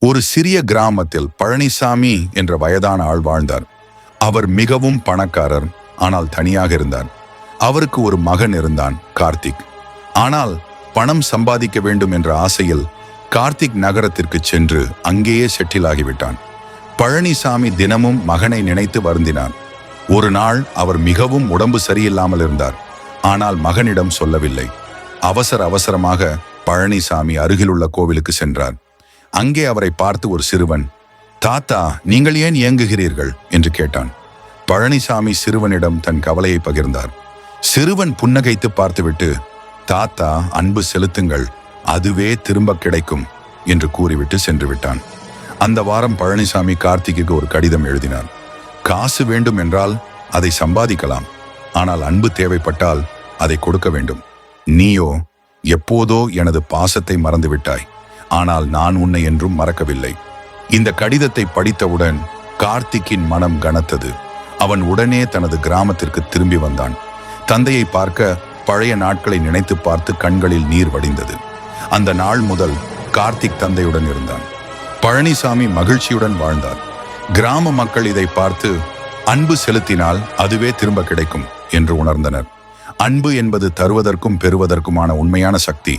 ஒரு சிறிய கிராமத்தில் பழனிசாமி என்ற வயதான ஆள் வாழ்ந்தார். அவர் மிகவும் பணக்காரர், ஆனால் தனியாக இருந்தார். அவருக்கு ஒரு மகன் இருந்தான், கார்த்திக். ஆனால் பணம் சம்பாதிக்க வேண்டும் என்ற ஆசையில் கார்த்திக் நகரத்திற்கு சென்று அங்கேயே செட்டில் ஆகிவிட்டான். பழனிசாமி தினமும் மகனை நினைத்து வருந்தினார். ஒரு நாள் அவர் மிகவும் உடம்பு சரியில்லாமல் இருந்தார். ஆனால் மகனிடம் சொல்லவில்லை. அவசரமாக பழனிசாமி அருகிலுள்ள கோவிலுக்கு சென்றார். அங்கே அவரை பார்த்து ஒரு சிறுவன், தாத்தா, நீங்கள் ஏன் ஏங்குகிறீர்கள் என்று கேட்டான். பழனிசாமி சிறுவனிடம் தன் கவலையை பகிர்ந்தார். சிறுவன் புன்னகைத்து பார்த்துவிட்டு, தாத்தா, அன்பு செலுத்துங்கள், அதுவே திரும்ப கிடைக்கும் என்று கூறிவிட்டு சென்று விட்டான். அந்த வாரம் பழனிசாமி கார்த்திக்கு ஒரு கடிதம் எழுதினார். காசு வேண்டும் என்றால் அதை சம்பாதிக்கலாம், ஆனால் அன்பு தேவைப்பட்டால் அதை கொடுக்க வேண்டும். நீயோ எப்போதோ எனது பாசத்தை மறந்துவிட்டாய், ஆனால் நான் உன்னை என்றும் மறக்கவில்லை. இந்த கடிதத்தை படித்தவுடன் கார்த்திக்கின் மனம் கனத்தது. அவன் உடனே தனது கிராமத்திற்கு திரும்பி வந்தான். தந்தையை பார்க்க பழைய நாட்களை நினைத்து பார்த்து கண்களில் நீர் வடிந்தது. அந்த நாள் முதல் கார்த்திக் தந்தையுடன் இருந்தான். பழனிசாமி மகிழ்ச்சியுடன் வாழ்ந்தார். கிராம மக்கள் இதை பார்த்து அன்பு செலுத்தினால் அதுவே திரும்ப கிடைக்கும் என்று உணர்ந்தனர். அன்பு என்பது தருவதற்கும் பெறுவதற்குமான உண்மையான சக்தி.